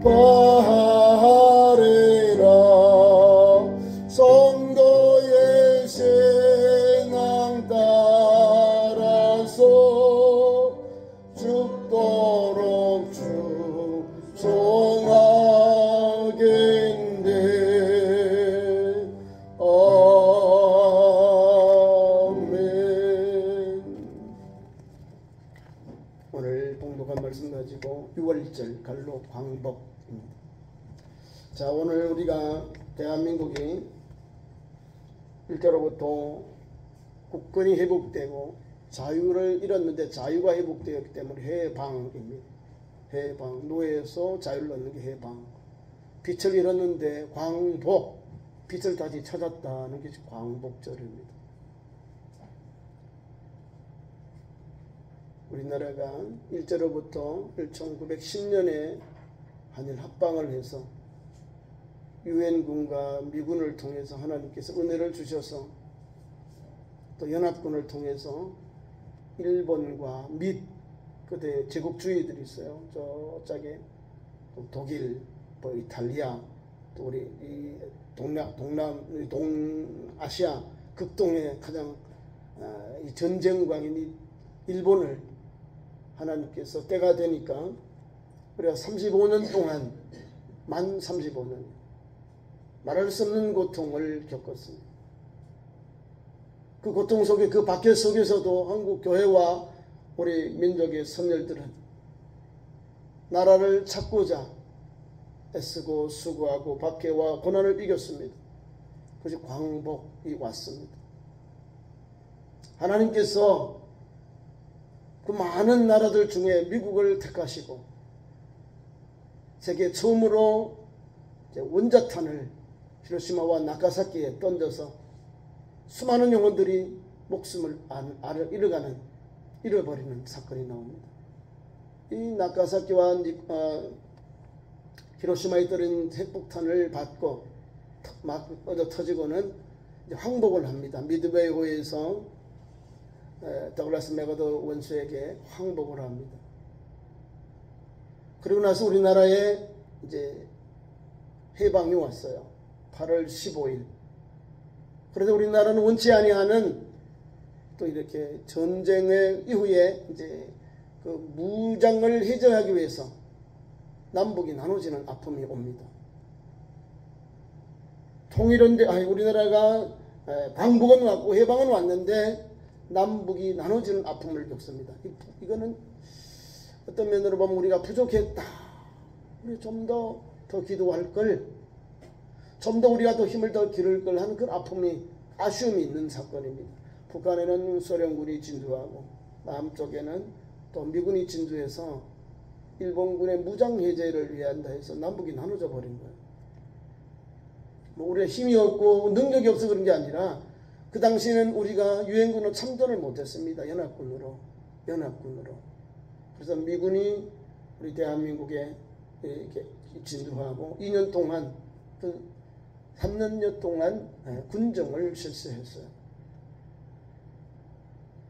바래라. 성도의 신앙 따라서 죽도록 충성하겠네. 아멘. 오늘 봉독한 말씀 가지고 6월절 갈로 광복입니다. 자, 오늘 우리가 대한민국이 일제로부터 국권이 회복되고 자유를 잃었는데 자유가 회복되었기 때문에 해방입니다. 해방, 노예에서 자유를 얻는 게 해방. 빛을 잃었는데 광복, 빛을 다시 찾았다는 게 광복절입니다. 우리나라가 일제로부터 1910년에 한일 합방을 해서 유엔군과 미군을 통해서 하나님께서 은혜를 주셔서 또 연합군을 통해서 일본과 및 그때 제국주의들이 있어요. 저쪽에 독일, 또 이탈리아, 또 우리 이 동아시아 극동의 가장 이 전쟁광인 일본을 하나님께서 때가 되니까 우리가 35년 동안 만 35년 말할 수 없는 고통을 겪었습니다. 그 고통 속에 그 박해 속에서도 한국 교회와 우리 민족의 선열들은 나라를 찾고자 애쓰고 수고하고 박해와 고난을 이겼습니다. 그것이 광복이 왔습니다. 하나님께서 그 많은 나라들 중에 미국을 택하시고 세계 처음으로 원자탄을 히로시마와 나가사키에 던져서 수많은 영혼들이 목숨을 잃어버리는 사건이 나옵니다. 이 나가사키와 히로시마에 떨어진 핵폭탄을 받고 막 터지고는 항복을 합니다. 미드웨이호에서 더글라스 맥어더 원수에게 항복을 합니다. 그리고 나서 우리나라에 이제 해방이 왔어요. 8월 15일. 그런데 우리나라는 원치 아니하는 또 이렇게 전쟁의 이후에 이제 그 무장을 해제하기 위해서 남북이 나눠지는 아픔이 옵니다. 통일은 우리나라가 광복은 왔고 해방은 왔는데 남북이 나눠지는 아픔을 겪습니다. 이거는 어떤 면으로 보면 우리가 부족했다. 우리 좀 더 기도할 걸, 좀 더 우리가 더 힘을 더 기를 걸 하는 그런 아쉬움이 있는 사건입니다. 북한에는 소련군이 진주하고 남쪽에는 또 미군이 진주해서 일본군의 무장 해제를 위한다 해서 남북이 나눠져 버린 거예요. 뭐 우리가 힘이 없고 능력이 없어 그런 게 아니라 그 당시에는 우리가 유엔군으로 참전을 못했습니다. 연합군으로. 그래서 미군이 우리 대한민국에 이렇게 진주하고 2년 동안 3년여 동안 군정을 실시했어요.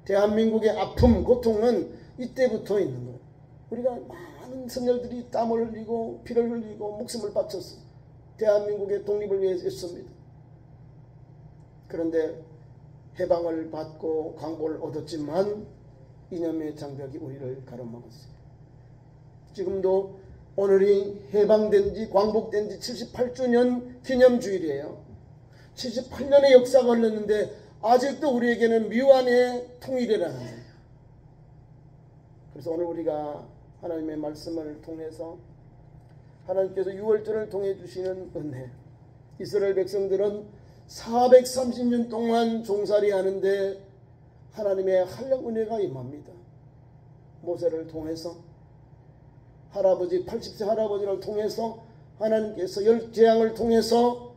대한민국의 아픔, 고통은 이때부터 있는 거예요. 우리가 많은 선열들이 땀을 흘리고 피를 흘리고 목숨을 바쳤어요. 대한민국의 독립을 위해서 했습니다. 그런데 해방을 받고 광복을 얻었지만 이념의 장벽이 우리를 가로막았어요. 지금도 오늘이 해방된 지 광복된 지 78주년 기념주일이에요. 78년의 역사가 흘렀는데 아직도 우리에게는 미완의 통일이라는 거예요. 그래서 오늘 우리가 하나님의 말씀을 통해서 하나님께서 6월절을 통해 주시는 은혜, 이스라엘 백성들은 430년 동안 종살이 하는데 하나님의 한량 은혜가 임합니다. 모세를 통해서 할아버지 80세 할아버지를 통해서 하나님께서 열 재앙을 통해서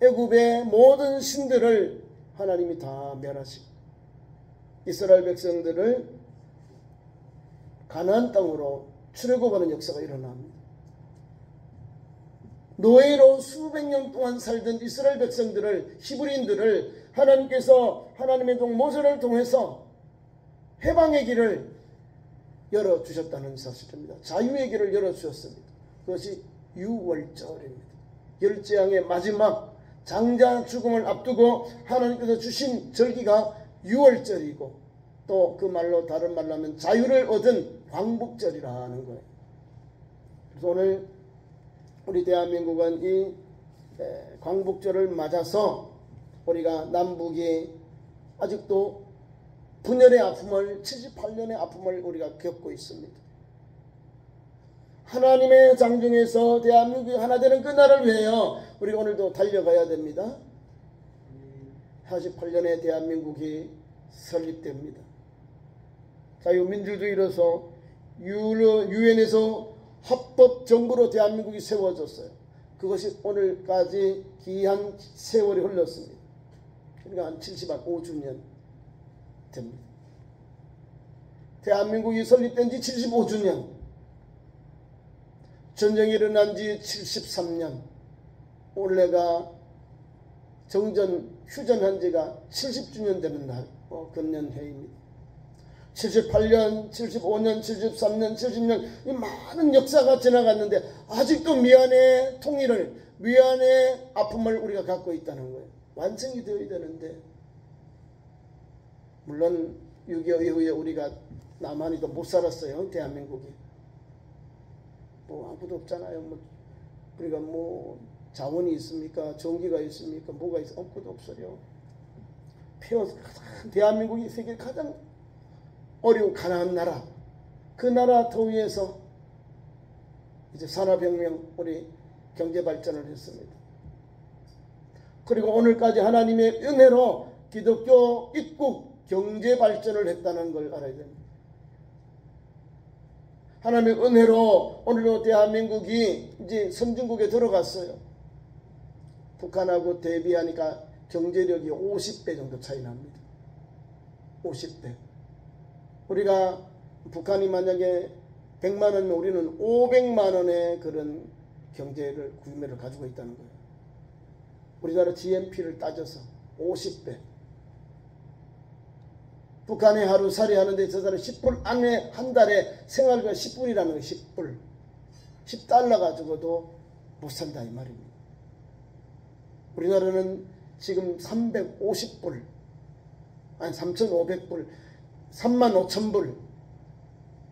애굽의 모든 신들을 하나님이 다 멸하시고 이스라엘 백성들을 가나안 땅으로 출애굽하는 역사가 일어납니다. 노예로 수백 년 동안 살던 이스라엘 백성들을, 히브리인들을 하나님께서 하나님의 종 모세를 통해서 해방의 길을 열어주셨다는 사실입니다. 자유의 길을 열어주셨습니다. 그것이 유월절입니다. 열재앙의 마지막 장자 죽음을 앞두고 하나님께서 주신 절기가 유월절이고, 또 그 말로 다른 말로 하면 자유를 얻은 광복절이라는 거예요. 그래서 오늘 우리 대한민국은 이 광복절을 맞아서 우리가 남북이 아직도 분열의 아픔을, 78년의 아픔을 우리가 겪고 있습니다. 하나님의 장중에서 대한민국이 하나 되는 그 날을 위하여 우리가 오늘도 달려가야 됩니다. 48년에 대한민국이 설립됩니다. 자유민주주의로서 유엔에서 합법정부로 대한민국이 세워졌어요. 그것이 오늘까지 기한 세월이 흘렀습니다. 그러니까 한 75주년 됩니다. 대한민국이 설립된 지 75주년, 전쟁이 일어난 지 73년, 올해가 정전 휴전한 지가 70주년 되는 날, 금년해입니다. 78년, 75년, 73년, 70년 이 많은 역사가 지나갔는데 아직도 미안의 통일을, 미안의 아픔을 우리가 갖고 있다는 거예요. 완성이 되어야 되는데, 물론 6.25 이후에 우리가 나만이도 못 살았어요. 대한민국이 뭐 아무도 없잖아요. 우리가 뭐 자원이 있습니까? 전기가 있습니까? 뭐가 있어? 아무것도 없어요. 대한민국이 세계 가장 어려운 가난한 나라, 그 나라 터위에서 이제 산업혁명, 우리 경제발전을 했습니다. 그리고 오늘까지 하나님의 은혜로 기독교 입국 경제발전을 했다는 걸 알아야 됩니다. 하나님의 은혜로 오늘도 대한민국이 이제 선진국에 들어갔어요. 북한하고 대비하니까 경제력이 50배 정도 차이 납니다. 50배. 우리가 북한이 만약에 100만 원이면 우리는 500만 원의 그런 경제를 구매를 가지고 있다는 거예요. 우리나라 GNP를 따져서 50배. 북한에 하루살이 하는데 저 사람 10불 안에 한 달에 생활비가 10불이라는 거예요. 10불. 10달러 가지고도 못 산다 이 말입니다. 우리나라는 지금 350불, 아니 3,500불, 35,000불.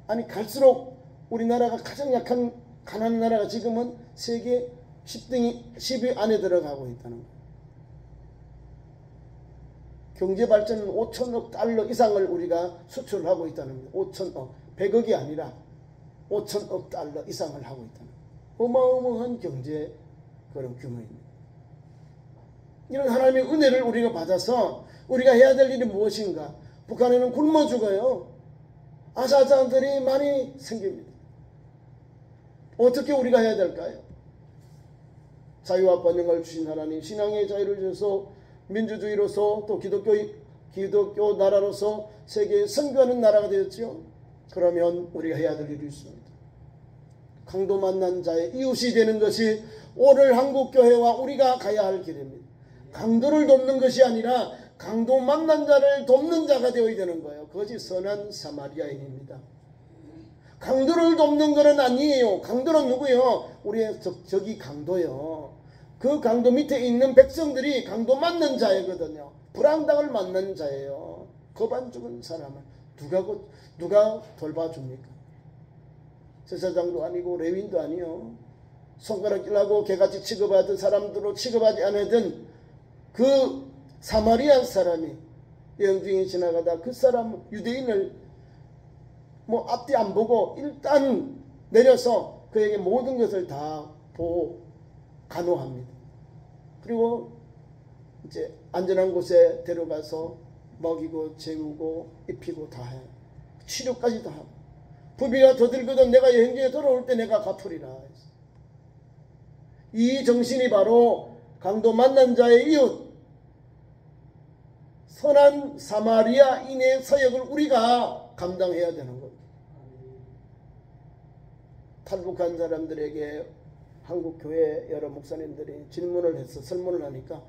아니 갈수록 우리나라가 가장 약한 가난한 나라가 지금은 세계 10위 안에 들어가고 있다는 거예요. 경제발전은 5천억 달러 이상을 우리가 수출하고 있다는 거예요. 5천억, 100억이 아니라 5천억 달러 이상을 하고 있다는 거예요. 어마어마한 경제 그런 규모입니다. 이런 하나님의 은혜를 우리가 받아서 우리가 해야 될 일이 무엇인가? 북한에는 굶어 죽어요. 아사자들이 많이 생깁니다. 어떻게 우리가 해야 될까요? 자유와 번영을 주신 하나님, 신앙의 자유를 주셔서 민주주의로서 또 기독교 나라로서 세계에 선교하는 나라가 되었죠. 그러면 우리가 해야 될 일이 있습니다. 강도 만난 자의 이웃이 되는 것이 오늘 한국교회와 우리가 가야 할 길입니다. 강도를 돕는 것이 아니라 강도 만난 자를 돕는 자가 되어야 되는 거예요. 그것이 선한 사마리아인입니다. 강도를 돕는 것은 아니에요. 강도는 누구요? 우리의 적이 강도요. 그 강도 밑에 있는 백성들이 강도 맞는 자이거든요. 불황당을 맞는 자예요. 거반 죽은 사람을 누가 돌봐줍니까? 제사장도 아니고 레위인도 아니요. 손가락 찔라고 개같이 취급하던 사람들로 취급하지 않았던 그 사마리아 사람이 영중이 지나가다 그 사람 유대인을 뭐 앞뒤 안 보고 일단 내려서 그에게 모든 것을 다 간호합니다. 그리고 이제 안전한 곳에 데려가서 먹이고 재우고 입히고 다 해요. 치료까지 다 하고 부비가 더 들거든 내가 여행중에 돌아올 때 내가 갚으리라. 이 정신이 바로 강도 만난 자의 이웃, 선한 사마리아인의 사역을 우리가 감당해야 되는 겁니다. 탈북한 사람들에게 한국교회 여러 목사님들이 질문을 해서 설문을 하니까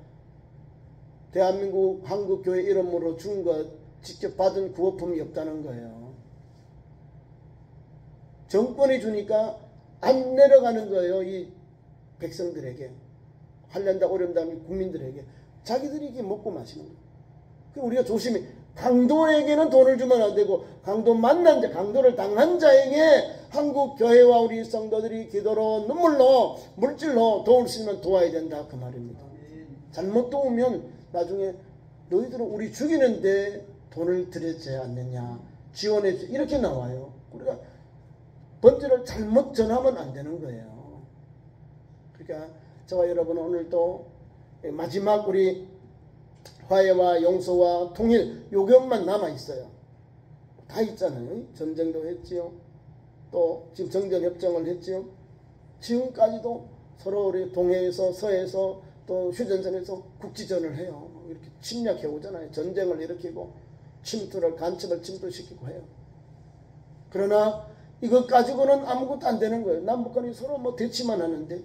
대한민국 한국교회 이름으로 준 것 직접 받은 구호품이 없다는 거예요. 정권이 주니까 안 내려가는 거예요. 이 백성들에게, 환란다 어려움다 국민들에게. 자기들이 이게 먹고 마시는 거예요. 그럼 우리가 조심히, 강도에게는 돈을 주면 안 되고 강도 만난 자, 강도를 당한 자에게 한국 교회와 우리 성도들이 기도로 눈물로 물질로 도울 수 있으면 도와야 된다, 그 말입니다. 잘못 도우면 나중에 너희들은 우리 죽이는데 돈을 들였지 않느냐, 지원해 주, 이렇게 나와요. 우리가 번제를 잘못 전하면 안 되는 거예요. 그러니까 저와 여러분은 오늘도 마지막 우리 화해와 용서와 통일, 요것만 남아있어요. 다 있잖아요. 전쟁도 했지요. 또 지금 정전협정을 했지요. 지금까지도 서로 우리 동해에서 서해에서 또 휴전선에서 국지전을 해요. 이렇게 침략해 오잖아요. 전쟁을 일으키고 침투를, 간첩을 침투시키고 해요. 그러나 이것 가지고는 아무것도 안 되는 거예요. 남북한이 서로 뭐 대치만 하는데,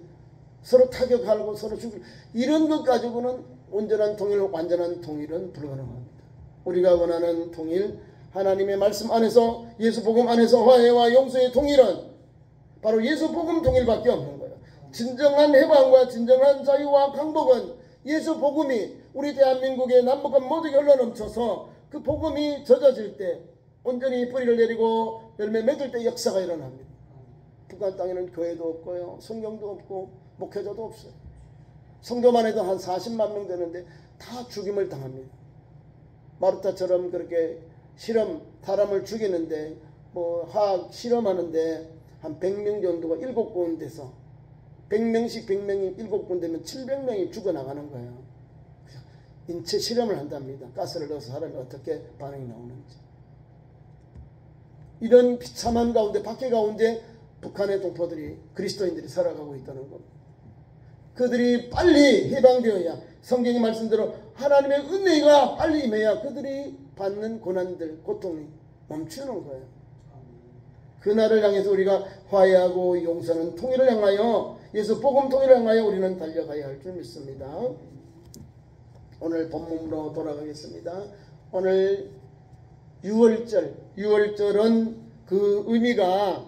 서로 타격하고 서로 죽이고, 이런 것 가지고는 온전한 통일, 완전한 통일은 불가능합니다. 우리가 원하는 통일, 하나님의 말씀 안에서, 예수 복음 안에서 화해와 용서의 통일은 바로 예수 복음 통일밖에 없는 거예요. 진정한 해방과 진정한 자유와 강복은 예수 복음이 우리 대한민국의 남북한 모두에 흘러넘쳐서 그 복음이 젖어질 때, 온전히 뿌리를 내리고 열매 맺을 때 역사가 일어납니다. 북한 땅에는 교회도 없고요, 성경도 없고 목회자도 없어요. 성도만 해도 한 40만 명 되는데 다 죽임을 당합니다. 마르타처럼 그렇게 사람을 죽이는데, 뭐 화학 실험하는데 한 100명 정도가 7군데서 100명씩 100명이 7군데면 700명이 죽어나가는 거예요. 인체 실험을 한답니다. 가스를 넣어서 사람이 어떻게 반응이 나오는지. 이런 비참한 가운데, 박해 가운데 북한의 동포들이, 그리스도인들이 살아가고 있다는 겁니다. 그들이 빨리 해방되어야, 성경의 말씀대로 하나님의 은혜가 빨리 임해야 그들이 받는 고난들, 고통이 멈추는 거예요. 그날을 향해서 우리가 화해하고 용서는 통일을 향하여, 예수 복음 통일을 향하여 우리는 달려가야 할 줄 믿습니다. 오늘 본문으로 돌아가겠습니다. 오늘 6월절은 그 의미가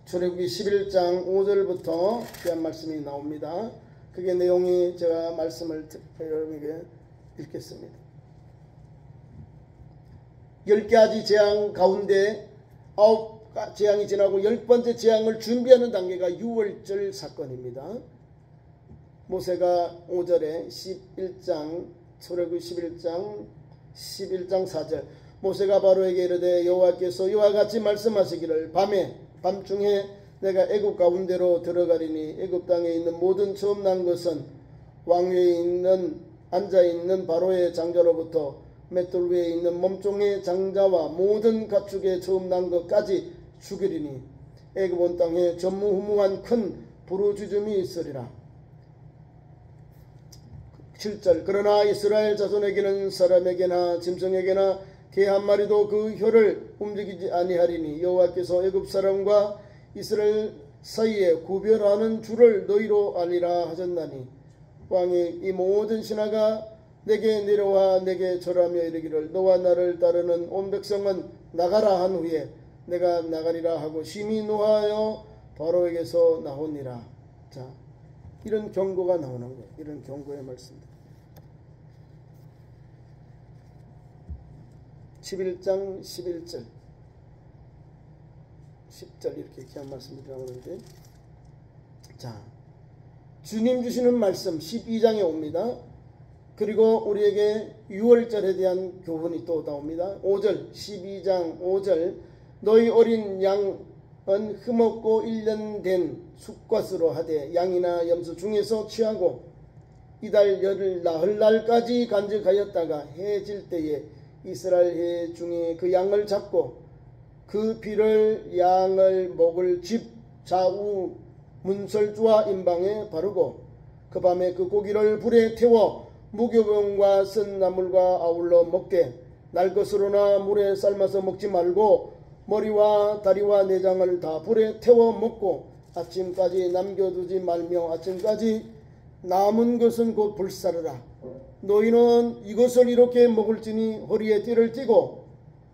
출애굽기 11장 5절부터 귀한 말씀이 나옵니다. 그게 내용이, 제가 말씀을 여러분에게 읽겠습니다. 10가지 재앙 가운데 9재앙이 지나고 10번째 재앙을 준비하는 단계가 6월절 사건입니다. 모세가 5절에 11장, 출애굽기 11장 4절, 모세가 바로에게 이르되 여호와께서 이와 같이 말씀하시기를 밤중에 내가 애굽 가운데로 들어가리니 애굽 땅에 있는 모든 처음 난 것은 왕위에 앉아있는 바로의 장자로부터 맷돌 위에 있는 몸종의 장자와 모든 가축의 처음 난 것까지 죽이리니 애굽 온 땅에 전무후무한 큰 부르짖음이 있으리라. 7절, 그러나 이스라엘 자손에게는 사람에게나 짐승에게나 개 한 마리도 그 혀를 움직이지 아니하리니 여호와께서 애굽 사람과 이스라엘 사이에 구별하는 줄을 너희로 알리라 하셨나니, 왕이 이 모든 신하가 내게 내려와 내게 절하며 이르기를 너와 나를 따르는 온 백성은 나가라 한 후에 내가 나가리라 하고 심히 노하여 바로에게서 나오니라. 자, 이런 경고가 나오는 거예요. 이런 경고의 말씀입니다. 11장 11절 10절 이렇게 귀한 말씀이 나오는데, 자, 주님 주시는 말씀 12장에 옵니다. 그리고 우리에게 6월절에 대한 교훈이 또 나옵니다. 5절, 12장 5절, 너희 어린 양은 흠없고 1년 된 숫것으로 하되 양이나 염소 중에서 취하고 이달 열흘 나흘 날까지 간직하였다가 해 질 때에 이스라엘 해 중에 그 양을 잡고 그 피를 양을 먹을 집 좌우 문설주와 임방에 바르고 그 밤에 그 고기를 불에 태워 무교병과 쓴 나물과 아울러 먹되 날 것으로나 물에 삶아서 먹지 말고 머리와 다리와 내장을 다 불에 태워 먹고 아침까지 남겨두지 말며 아침까지 남은 것은 곧 불사르라. 너희는 이것을 이렇게 먹을지니 허리에 띠를 띠고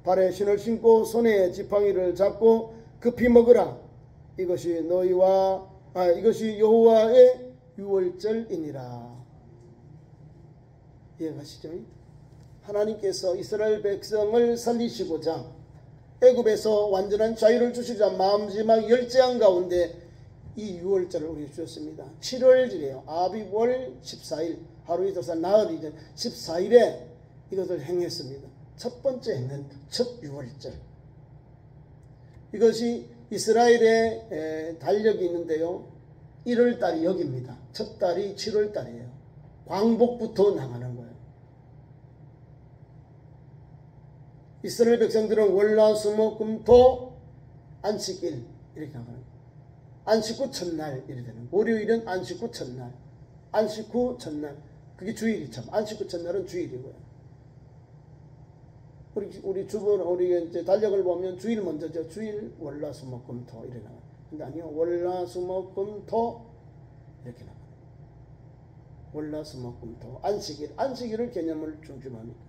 발에 신을 신고 손에 지팡이를 잡고 급히 먹으라. 이것이 이것이 여호와의 유월절이니라. 이해가시죠? 하나님께서 이스라엘 백성을 살리시고자 애굽에서 완전한 자유를 주시자 마지막 열재한 가운데 이 유월절을 우리 주셨습니다. 7월이래요. 아비월 14일 하루 이틀 나흘 이전 14일에 이것을 행했습니다. 첫 번째 행한 첫 유월절. 이것이 이스라엘의 달력이 있는데요. 1월달이 여기입니다. 첫 달이 7월달이에요. 광복부터 나가는 거예요. 이스라엘 백성들은 월화수목금토 안식일 이렇게 나가는 거예요. 안식 후 첫날 이렇게 되는 거예요. 월요일은 안식 후 첫날, 안식 후 첫날. 그게 주일이 참. 안식 후 첫날은 주일이고요. 우리 이제 달력을 보면 주일 먼저죠. 주일, 월화수목금토 이렇게 나가요. 근데 아니요. 월화수목금토 이렇게 나가요. 월화수목금토 안식일을 개념을 중심합니다.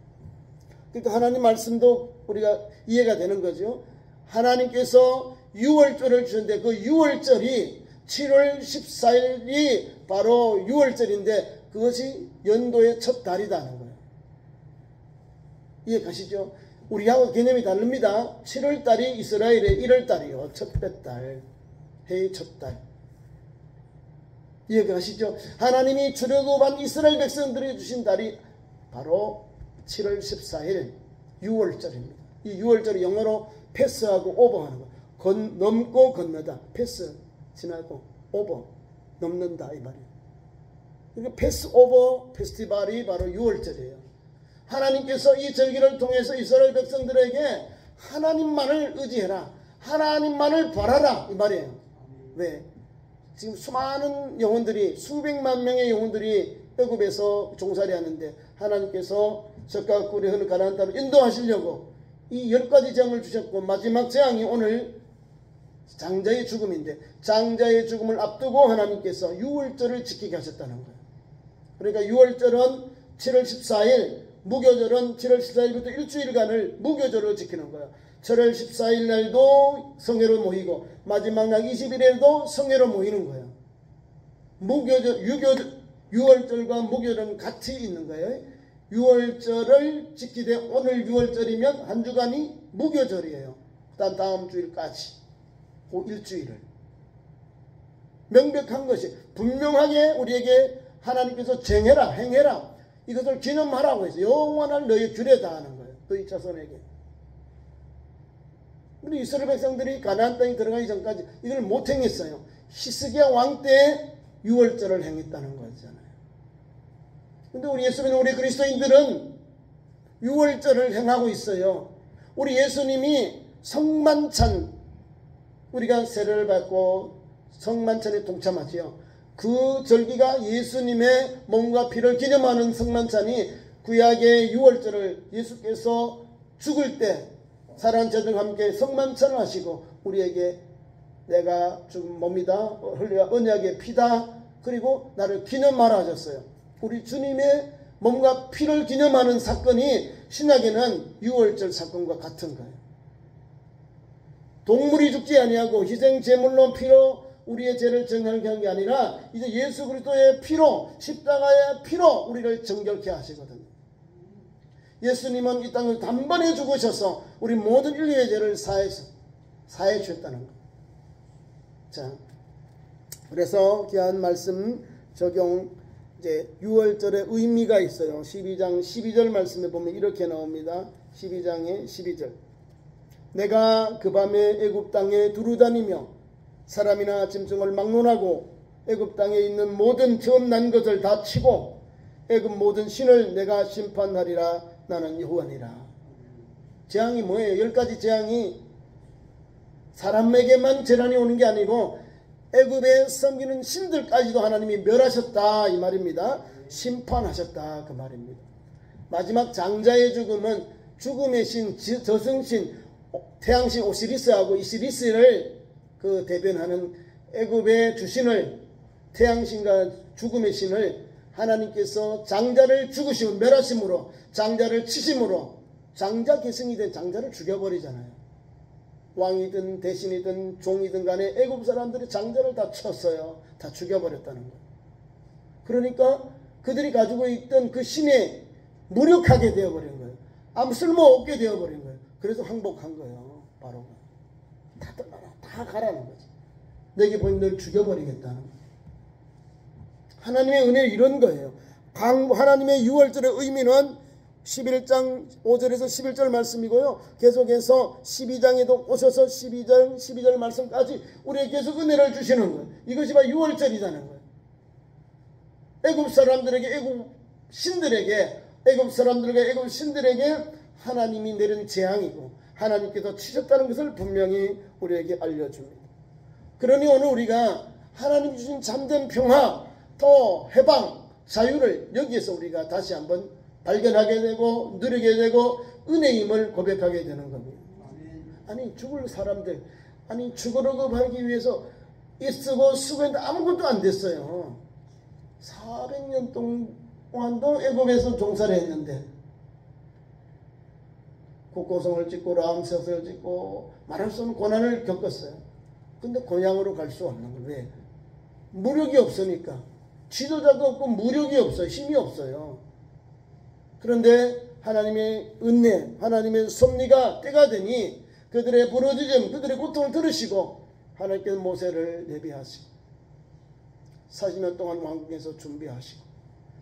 그러니까 하나님 말씀도 우리가 이해가 되는 거죠. 하나님께서 유월절을 주셨는데 그 유월절이 7월 14일이 바로 유월절인데 그것이 연도의 첫 달이라는 거예요. 이해 가시죠? 우리하고 개념이 다릅니다. 7월달이 이스라엘의 1월달이요. 첫 배달, 해의 첫 달. 이해 가시죠? 하나님이 출애굽한 이스라엘 백성들이 주신 달이 바로 7월 14일 유월절입니다. 이 유월절이 영어로 패스하고 오버하는 거. 넘고 건너다. 패스 지나고 오버 넘는다 이 말이에요. 그러니까 패스 오버 페스티벌이 바로 유월절이에요. 하나님께서 이 절기를 통해서 이스라엘 백성들에게 하나님만을 의지해라. 하나님만을 바라라 이 말이에요. 왜? 지금 수많은 영혼들이 수백만 명의 영혼들이 애굽에서 종살이 하는데 하나님께서 젖과 꿀이 흐르는 가나안 땅으로 인도하시려고 이 10가지 재앙을 주셨고 마지막 재앙이 오늘 장자의 죽음인데 장자의 죽음을 앞두고 하나님께서 유월절을 지키게 하셨다는 거예요. 그러니까 유월절은 7월 14일, 무교절은 7월 14일부터 일주일간을 무교절을 지키는 거예요. 7월 14일 날도 성회로 모이고 마지막 날 20일에도 성회로 모이는 거예요. 유월절과 무교절은 같이 있는 거예요. 유월절을 지키되 오늘 유월절이면 한 주간이 무교절이에요. 다음 주일까지 그 일주일을 명백한 것이 분명하게 우리에게 하나님께서 정해라 행해라 이것을 기념하라고 해서 영원한 너희 규례다 하는 거예요. 너희 자손에게. 우리 이스라엘 백성들이 가나안 땅에 들어가기 전까지 이걸 못 행했어요. 히스기야 왕 때 유월절을 행했다는 거잖아요. 근데 우리 예수님, 우리 그리스도인들은 유월절을 행하고 있어요. 우리 예수님이 성만찬, 우리가 세례를 받고 성만찬에 동참하지요. 그 절기가 예수님의 몸과 피를 기념하는 성만찬이 구약의 유월절을 예수께서 죽을 때 사랑하는 제자들과 함께 성만찬을 하시고 우리에게 내가 죽은 몸이다, 흘려 언약의 피다, 그리고 나를 기념하라 하셨어요. 우리 주님의 몸과 피를 기념하는 사건이 신약에는 유월절 사건과 같은 거예요. 동물이 죽지 아니하고 희생 제물로 피로 우리의 죄를 정결케 한 게 아니라 이제 예수 그리스도의 피로 십자가의 피로 우리를 정결케 하시거든요. 예수님은 이 땅을 단번에 죽으셔서 우리 모든 인류의 죄를 사해 주셨다는 거. 자, 그래서 귀한 말씀 적용 이제 유월절의 의미가 있어요. 12장 12절 말씀에 보면 이렇게 나옵니다. 12장의 12절. 내가 그 밤에 애굽 땅에 두루다니며 사람이나 짐승을 막론하고 애굽 땅에 있는 모든 처음 난 것을 다 치고 애굽 모든 신을 내가 심판하리라. 나는 여호와니라. 재앙이 뭐예요? 10가지 재앙이 사람에게만 재난이 오는 게 아니고 애굽에 섬기는 신들까지도 하나님이 멸하셨다 이 말입니다. 심판하셨다 그 말입니다. 마지막 장자의 죽음은 죽음의 신, 저승신, 태양신 오시리스하고 이시리스를 그 대변하는 애굽의 주신을, 태양신과 죽음의 신을 하나님께서 장자를 죽으시고 멸하심으로, 장자를 치심으로 장자 계승이 된 장자를 죽여버리잖아요. 왕이든 대신이든 종이든 간에 애굽 사람들이 장자를 다 쳤어요. 다 죽여버렸다는 거예요. 그러니까 그들이 가지고 있던 그 신에 무력하게 되어버린 거예요. 아무 쓸모없게 되어버린 거예요. 그래서 항복한 거예요. 바로가. 다 떠나라. 다 가라는 거지. 내게 보인 널 죽여버리겠다는 거예요. 하나님의 은혜는 이런 거예요. 하나님의 유월절의 의미는 11장 5절에서 11절 말씀이고요. 계속해서 12장에도 오셔서 12절 말씀까지 우리에게 계속 은혜를 주시는 거예요. 이것이 바로 유월절이라는 거예요. 애굽 사람들에게 애굽 신들에게 하나님이 내린 재앙이고 하나님께서 치셨다는 것을 분명히 우리에게 알려줍니다. 그러니 오늘 우리가 하나님 주신 참된 평화, 또 해방, 자유를 여기에서 우리가 다시 한번 발견하게 되고 누리게 되고 은혜임을 고백하게 되는 겁니다. 아니 죽을 사람들, 아니 죽으려고 하기 위해서 애쓰고 수고했는데 아무것도 안 됐어요. 400년 동안도 애굽에서 종살이 했는데 국고성을 짓고 람셋을 짓고 말할 수 없는 고난을 겪었어요. 근데 고향으로 갈 수 없는 거예요. 왜? 무력이 없으니까. 지도자도 없고 무력이 없어요. 힘이 없어요. 그런데 하나님의 은혜, 하나님의 섭리가 때가 되니 그들의 부르짖음, 그들의 고통을 들으시고 하나님께서 모세를 예비하시고 40년 동안 왕국에서 준비하시고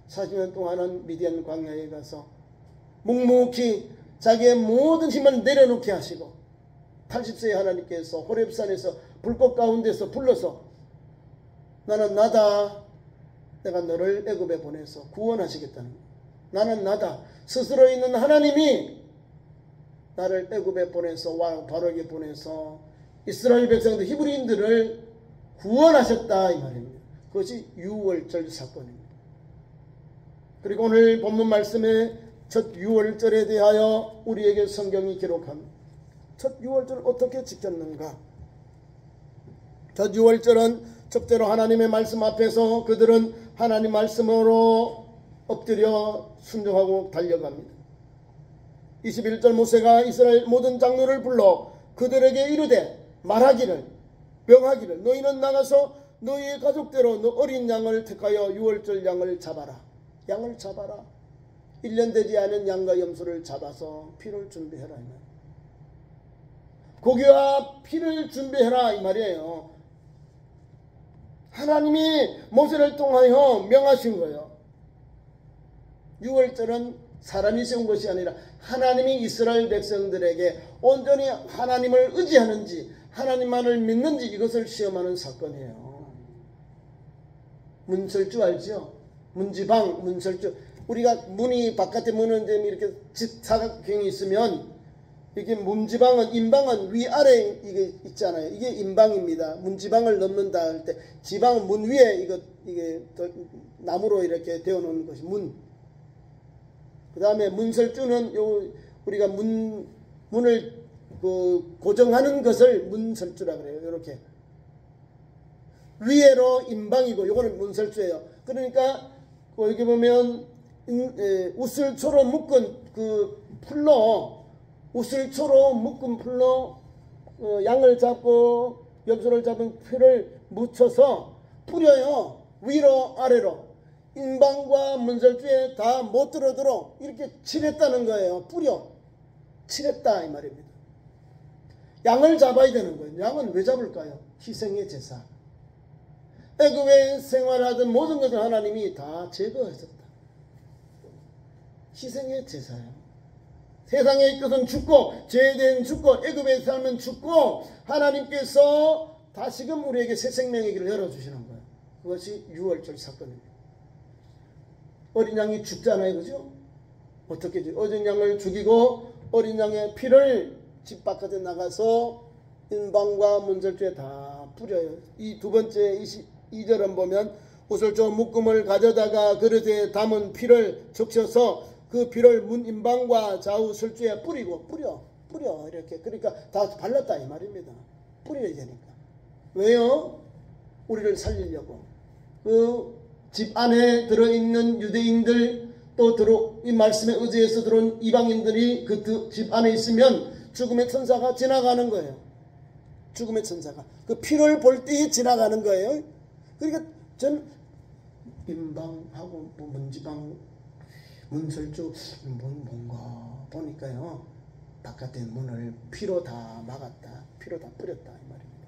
40년 동안은 미디안 광야에 가서 묵묵히 자기의 모든 힘을 내려놓게 하시고 80세의 하나님께서 호렙산에서 불꽃 가운데서 불러서 나는 나다. 내가 너를 애굽에 보내서 구원하시겠다는 거예요. 나는 나다. 스스로 있는 하나님이 나를 애굽에 보내서 왕 바로에게 보내서 이스라엘 백성들 히브리인들을 구원하셨다 이 말입니다. 그것이 유월절 사건입니다. 그리고 오늘 본문 말씀에 첫 유월절에 대하여 우리에게 성경이 기록합니다. 첫 유월절을 어떻게 지켰는가? 첫 유월절은 첫째로 하나님의 말씀 앞에서 그들은 하나님 말씀으로 엎드려 순종하고 달려갑니다. 21절 모세가 이스라엘 모든 장로를 불러 그들에게 이르되 말하기를 명하기를 너희는 나가서 너희의 가족대로 너 어린 양을 택하여 유월절 양을 잡아라. 양을 잡아라. 1년 되지 않은 양과 염소를 잡아서 피를 준비해라 이 말. 고기와 피를 준비해라 이 말이에요. 하나님이 모세를 통하여 명하신 거예요. 유월절은 사람이 세운 것이 아니라 하나님이 이스라엘 백성들에게 온전히 하나님을 의지하는지 하나님만을 믿는지 이것을 시험하는 사건이에요. 문설주 알죠? 문지방, 문설주. 우리가 문이 바깥에 문은 이렇게 사각형이 있으면 이게 문지방은 인방은 위아래 이게 있잖아요. 이게 인방입니다. 문지방을 넘는다 할 때 지방은 문 위에 이게 나무로 이렇게 되어 놓은 것이 문. 그다음에 문설주는 우리가 문을 고정하는 것을 문설주라 그래요. 이렇게 위에로 인방이고 요거는 문설주예요. 그러니까 여기 보면 우슬초로 묶은 그 풀로 우슬초로 묶은 풀로 양을 잡고 염소를 잡은 풀을 묻혀서 뿌려요. 위로 아래로 인방과 문설주에 다 못 들어도록 이렇게 칠했다는 거예요. 뿌려 칠했다 이 말입니다. 양을 잡아야 되는 거예요. 양은 왜 잡을까요? 희생의 제사. 애굽에 생활하던 모든 것을 하나님이 다 제거하셨다. 희생의 제사예요. 세상의 것은 죽고 죄에 대한 죽고 애굽에 살면 죽고 하나님께서 다시금 우리에게 새 생명의 길을 열어주시는 거예요. 그것이 유월절 사건입니다. 어린 양이 죽잖아요. 그죠? 어떻게 어린 양을 죽이고 어린 양의 피를 집 바깥에 나가서 인방과 문설주에 다 뿌려요. 이 두 번째 22절은 보면 우슬조 묶음을 가져다가 그릇에 담은 피를 적셔서 그 피를 문 인방과 좌우 설주에 뿌려 이렇게. 그러니까 다 발랐다 이 말입니다. 뿌려야 되니까. 왜요? 우리를 살리려고. 그 집 안에 들어있는 유대인들 또 이 말씀에 의지해서 들어온 이방인들이 그 집 안에 있으면 죽음의 천사가 지나가는 거예요. 죽음의 천사가 그 피를 볼 때에 지나가는 거예요. 그러니까 전 임방하고 문지방 문설주 뭔가 보니까요, 바깥에 문을 피로 다 막았다, 피로 다 뿌렸다 이 말입니다.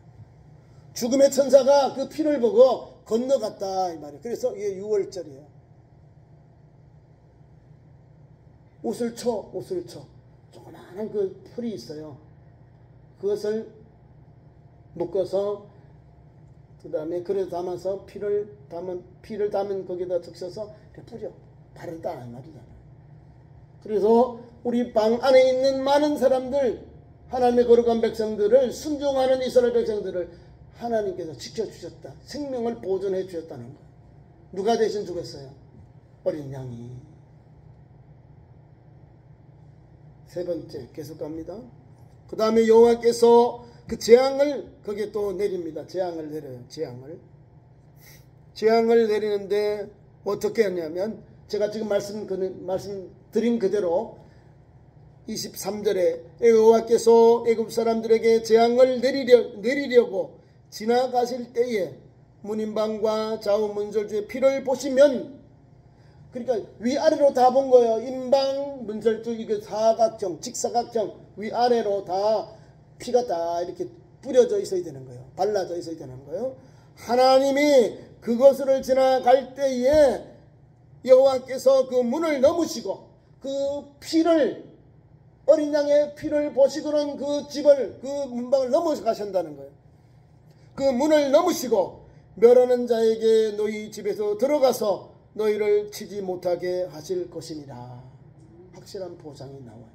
죽음의 천사가 그 피를 보고 건너갔다 이 말이에요. 그래서 이게 6월절이에요. 옷을 쳐 조그마한 그 풀이 있어요. 그것을 묶어서 그 다음에 그릇 담아서 피를 담은 거기다 적셔서 뿌려 바르다 이 말이잖아요. 그래서 우리 방 안에 있는 많은 사람들, 하나님의 거룩한 백성들을, 순종하는 이스라엘 백성들을 하나님께서 지켜주셨다, 생명을 보존해 주셨다는 거예요. 누가 대신 죽었어요? 어린 양이. 세 번째 계속 갑니다. 그 다음에 여호와께서 그 재앙을 거기에 또 내립니다. 재앙을 내려요. 재앙을 내리는데 어떻게 하냐면, 제가 지금 말씀드린 그대로 23절에 여호와께서 애굽 사람들에게 재앙을 내리려고 지나가실 때에 문인방과 좌우 문설주의 피를 보시면, 그러니까 위아래로 다 본 거예요. 인방, 문설주, 이거 사각형, 직사각형, 위아래로 다 피가 다 이렇게 뿌려져 있어야 되는 거예요. 발라져 있어야 되는 거예요. 하나님이 그것을 지나갈 때에 여호와께서 그 문을 넘으시고 그 피를, 어린 양의 피를 보시고는 그 집을, 그 문방을 넘어가신다는 거예요. 그 문을 넘으시고 멸하는 자에게 너희 집에서 들어가서 너희를 치지 못하게 하실 것이니라. 확실한 보장이 나와요.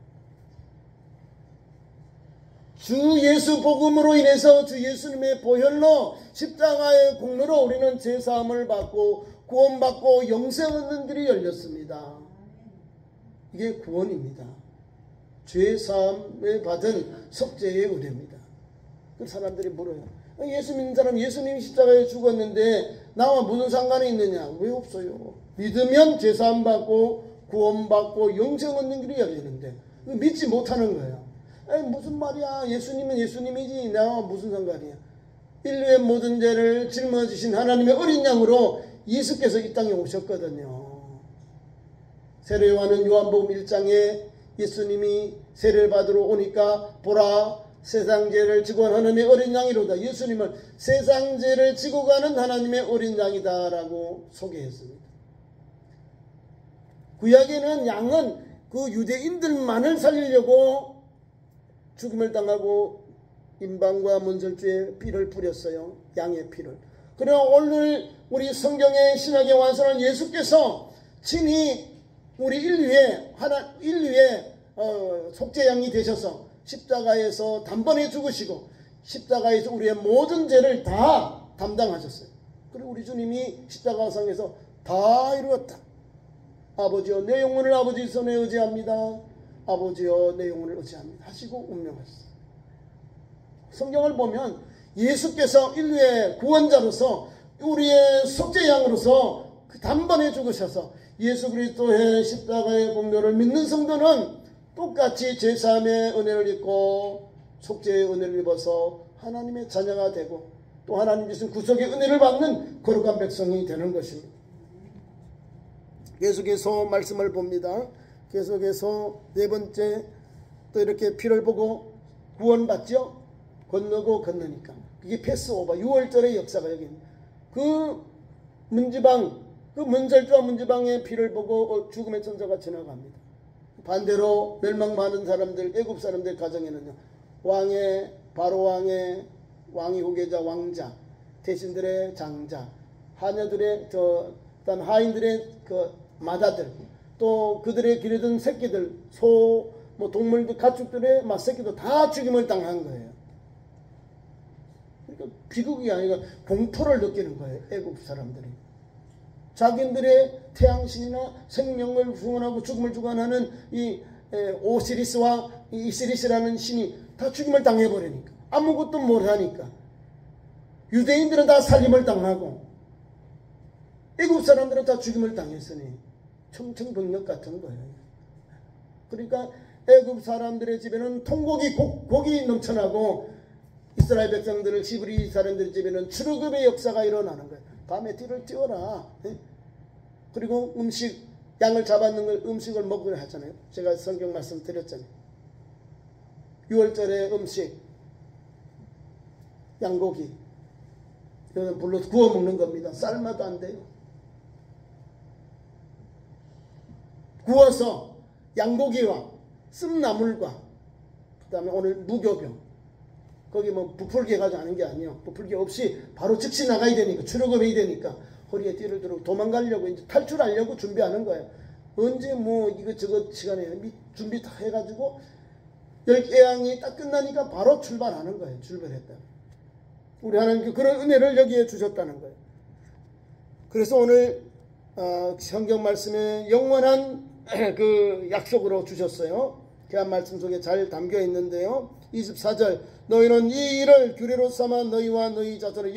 주 예수 복음으로 인해서, 주 예수님의 보혈로, 십자가의 공로로 우리는 죄사함을 받고 구원받고 영생 얻는 길이 열렸습니다. 이게 구원입니다. 죄사함을 받은 속죄의 은혜입니다. 그 사람들이 물어요. 예수 믿는 사람, 예수님이 십자가에 죽었는데 나와 무슨 상관이 있느냐? 왜 없어요? 믿으면 죄사함 받고 구원받고 영생 얻는 길이 열리는데 믿지 못하는 거예요. 에이, 무슨 말이야? 예수님은 예수님이지 나와 무슨 상관이야? 인류의 모든 죄를 짊어지신 하나님의 어린 양으로 예수께서 이 땅에 오셨거든요. 세례요한은 요한복음 1장에 예수님이 세례를 받으러 오니까 보라, 세상 죄를 지고 가는 하나님의 어린 양이로다. 예수님은 세상 죄를 지고 가는 하나님의 어린 양이다라고 소개했습니다. 구약에는 양은 그 유대인들만을 살리려고 죽임을 당하고 인방과 문설주의 피를 뿌렸어요. 양의 피를. 그러나 오늘 우리 성경의 신약의 완성한 예수께서 친히 우리 인류의 속죄양이 되셔서 십자가에서 단번에 죽으시고 십자가에서 우리의 모든 죄를 다 담당하셨어요. 그리고 우리 주님이 십자가상에서 다 이루었다. 아버지여 내 영혼을 아버지 손에 의지합니다. 아버지여 내 영혼을 의지합니다 하시고 운명하셨어요. 성경을 보면 예수께서 인류의 구원자로서 우리의 속죄양으로서 단번에 죽으셔서 예수 그리스도의 십자가의 공로를 믿는 성도는 똑같이 죄사함의 은혜를 입고 속죄의 은혜를 입어서 하나님의 자녀가 되고 또 하나님 주신 구속의 은혜를 받는 거룩한 백성이 되는 것입니다. 계속해서 말씀을 봅니다. 계속해서 네 번째, 또 이렇게 피를 보고 구원받죠. 건너고 건너니까 그게 패스오버 6월절의 역사가 여기 있습니다. 그 문지방, 그 문설주와 문지방의 피를 보고 죽음의 천사가 지나갑니다. 반대로 멸망 많은 사람들, 애굽 사람들 가정에는요, 바로 왕의 후계자 왕자, 대신들의 장자, 하녀들의 그다음 하인들의 그 마다들, 또 그들의 기르던 새끼들, 동물들, 가축들의 새끼도 다 죽임을 당한 거예요. 그러니까 비극이 아니라 공포를 느끼는 거예요. 애굽 사람들이. 자기들의 태양신이나 생명을 후원하고 죽음을 주관하는 이 오시리스와 이시리스라는 신이 다 죽임을 당해버리니까, 아무것도 못하니까 유대인들은 다 살림을 당하고 애굽 사람들은 다 죽임을 당했으니 청천벽력 같은 거예요. 그러니까 애굽 사람들의 집에는 통곡이 곡이 넘쳐나고 이스라엘 백성들을 히브리 사람들 집에는 출애굽의 역사가 일어나는 거예요. 밤에 띠를 띄워라. 그리고 양을 잡았는 걸 음식을 먹으려 하잖아요. 제가 성경 말씀 드렸잖아요. 6월절에 음식, 양고기, 이거는 불로 구워 먹는 겁니다. 삶아도 안 돼요. 구워서 양고기와 씀나물과 그 다음에 오늘 무교병, 거기 뭐 부풀게 가지고 하는 게 아니에요. 부풀게 없이 바로 즉시 나가야 되니까, 출애굽해야 되니까 허리에 띠를 두르고 도망가려고 이제 탈출하려고 준비하는 거예요. 언제 뭐 이것저것 시간에 준비 다 해가지고 10개양이 딱 끝나니까 바로 출발하는 거예요. 출발했다. 우리 하나님께 그런 은혜를 여기에 주셨다는 거예요. 그래서 오늘 성경 말씀에 영원한 그 약속으로 주셨어요. 그 말씀 속에 잘 담겨 있는데요. 24절, 너희는 이 일을 규례로 삼아 너희와 너희 자손을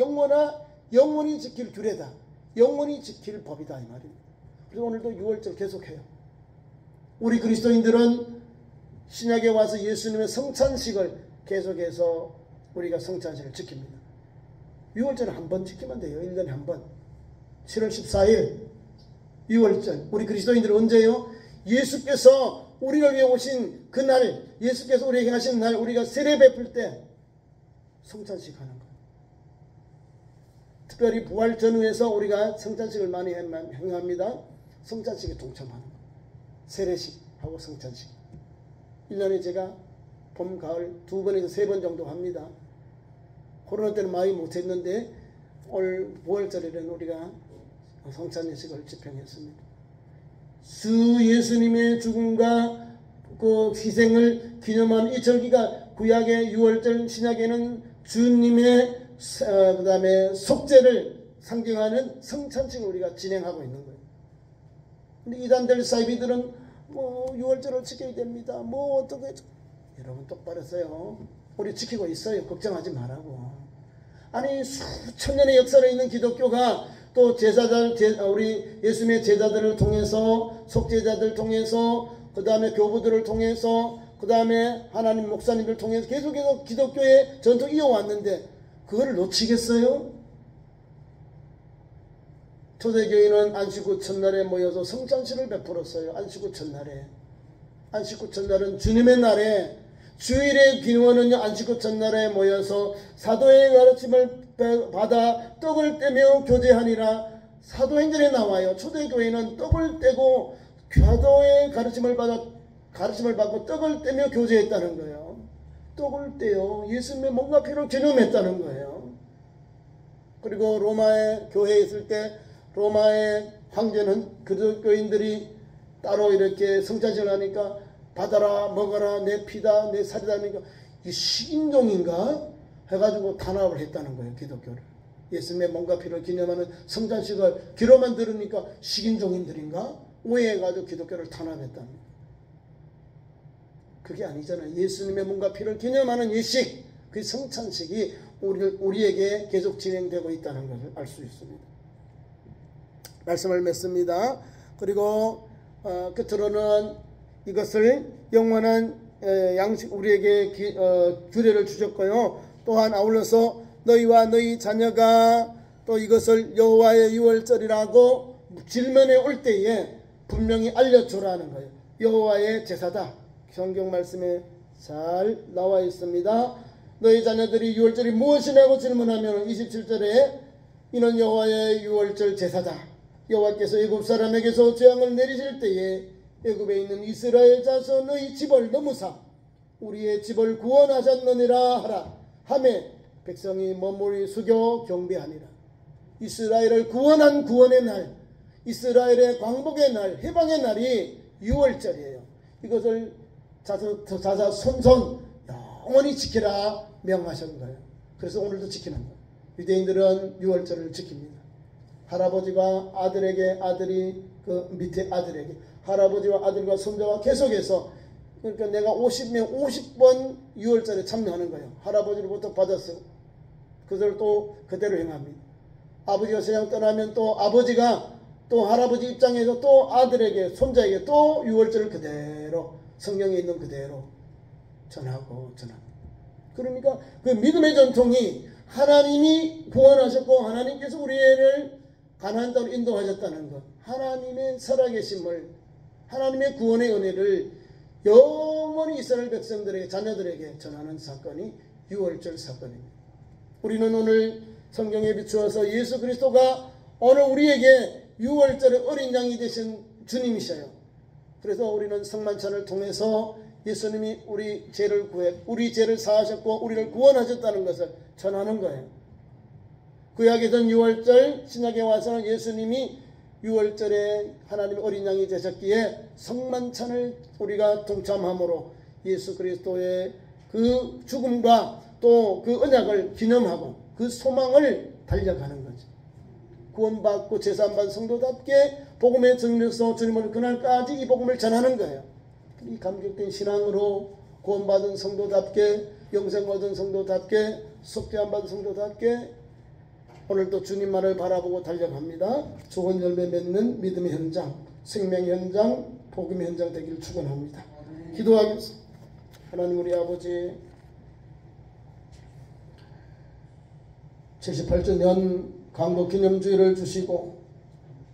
영원히 지킬 규례다. 영원히 지킬 법이다, 이 말입니다. 그래서 오늘도 6월절 계속해요. 우리 그리스도인들은 신약에 와서 예수님의 성찬식을 계속해서 우리가 성찬식을 지킵니다. 6월절을 한 번 지키면 돼요. 1년에 한 번. 7월 14일 6월절. 우리 그리스도인들은 언제요? 예수께서 우리를 위해 오신 그날, 예수께서 우리에게 하신 날, 우리가 세례 베풀 때 성찬식 하는 거예요. 특별히 부활 전후에서 우리가 성찬식을 많이 행합니다. 성찬식에 동참하는 거예요. 세례식하고 성찬식. 1년에 제가 봄, 가을 2번에서 3번 정도 합니다. 코로나 때는 많이 못했는데 올 9월절에는 우리가 성찬식을 집행했습니다. 주 예수님의 죽음과 그 희생을 기념한 이 절기가 구약의 6월절, 신약에는 주님의 그 다음에 속죄를 상징하는 성찬식을 우리가 진행하고 있는 거예요. 근데 이단들 사이비들은 뭐 6월절을 지켜야 됩니다. 뭐 어떻게, 여러분 똑바로 써요. 우리 지키고 있어요. 걱정하지 말라고. 아니 수천 년의 역사를 있는 기독교가 또 우리 예수님의 제자들을 통해서, 속죄자들을 통해서, 그 다음에 교부들을 통해서, 그 다음에 하나님 목사님들 통해서 계속해서 기독교의 전통 이어왔는데 그거를 놓치겠어요? 초대교인은 안식구 첫날에 모여서 성찬식을 베풀었어요. 안식구 첫날에. 안식구 첫날은 주님의 날에, 주일의 기원은요, 안식구 첫날에 모여서 사도의 가르침을 받아 떡을 떼며 교제하니라. 사도행전에 나와요. 초대교회는 떡을 떼고 사도의 가르침을 받고 떡을 떼며 교제했다는 거예요. 떡을 떼요. 예수님의 몸과 피를 기념했다는 거예요. 그리고 로마의 교회에 있을 때 로마의 황제는 그리스도인들이 따로 이렇게 성찬식을 하니까 받아라, 먹어라, 내 피다, 내 살이다 하니까 이 식인종인가 해가지고 탄압을 했다는 거예요. 기독교를. 예수님의 몸과 피를 기념하는 성찬식을 귀로만 들으니까 식인종인들인가 오해해가지고 기독교를 탄압했다는 거예요. 그게 아니잖아요. 예수님의 몸과 피를 기념하는 예식, 그 성찬식이 우리에게 계속 진행되고 있다는 것을 알 수 있습니다. 말씀을 맺습니다. 그리고 끝으로는 이것을 영원한 양식 우리에게 규례를 주셨고요. 또한 아울러서 너희와 너희 자녀가 또 이것을 여호와의 유월절이라고 질문에 올 때에 분명히 알려주라는 거예요. 여호와의 제사다. 성경 말씀에 잘 나와 있습니다. 너희 자녀들이 유월절이 무엇이냐고 질문하면 27절에 이는 여호와의 유월절 제사다. 여호와께서 애굽 사람에게서 재앙을 내리실 때에 애굽에 있는 이스라엘 자손의 집을 넘으사 우리의 집을 구원하셨느니라 하라 하매 백성이 머무리 숙여 경배하니라. 이스라엘을 구원한 구원의 날, 이스라엘의 광복의 날, 해방의 날이 6월절이에요. 이것을 자자손손 영원히 지키라 명하신 거예요. 그래서 오늘도 지키는 거예요. 유대인들은 6월절을 지킵니다. 할아버지가 아들에게, 아들이 그 밑에 아들에게, 할아버지와 아들과 손자가 계속해서, 그러니까 내가 50번 6월절에 참여하는 거예요. 할아버지로부터 받았어요. 그것을 또 그대로 행합니다. 아버지가 세상 떠나면 또 아버지가 또 할아버지 입장에서 또 아들에게, 손자에게 또 6월절을 그대로 성경에 있는 그대로 전하고 전합니다. 그러니까 그 믿음의 전통이 하나님이 구원하셨고 하나님께서 우리를 가나안 땅으로 인도하셨다는 것, 하나님의 살아계심을, 하나님의 구원의 은혜를 영원히 이스라엘 백성들에게, 자녀들에게 전하는 사건이 유월절 사건입니다. 우리는 오늘 성경에 비추어서 예수 그리스도가 오늘 우리에게 유월절의 어린 양이 되신 주님이셔요. 그래서 우리는 성만찬을 통해서 예수님이 우리 죄를 사하셨고 우리를 구원하셨다는 것을 전하는 거예요. 구약에선 유월절, 신약에 와서는 예수님이 유월절에 하나님의 어린 양이 되셨기에 성만찬을 우리가 동참함으로 예수 그리스도의 그 죽음과 또 그 언약을 기념하고 그 소망을 달려가는 거죠. 구원받고 제사함받은 성도답게 복음의 정리로서 주님을 그날까지 이 복음을 전하는 거예요. 이 감격된 신앙으로 구원받은 성도답게, 영생 얻은 성도답게, 속죄함받은 성도답게 오늘도 주님만을 바라보고 달려갑니다. 좋은 열매 맺는 믿음의 현장, 생명의 현장, 복음의 현장 되기를 축원합니다. 기도하겠습니다. 하나님 우리 아버지, 78주년 강복기념주일을 주시고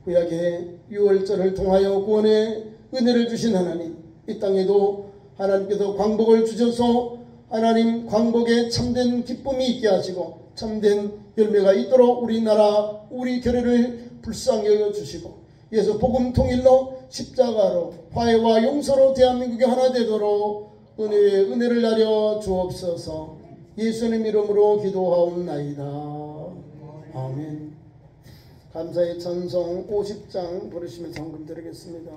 구약의 유월절을 통하여 구원의 은혜를 주신 하나님, 이 땅에도 하나님께서 광복을 주셔서 하나님 광복에 참된 기쁨이 있게 하시고 참된 열매가 있도록 우리나라 우리 교회를 불쌍히 여겨주시고 예수 복음 통일로 십자가로 화해와 용서로 대한민국이 하나 되도록 은혜를 나려 주옵소서. 예수님 이름으로 기도하옵나이다. 아멘. 감사의 찬송 50장 부르시면서 헌금 드리겠습니다.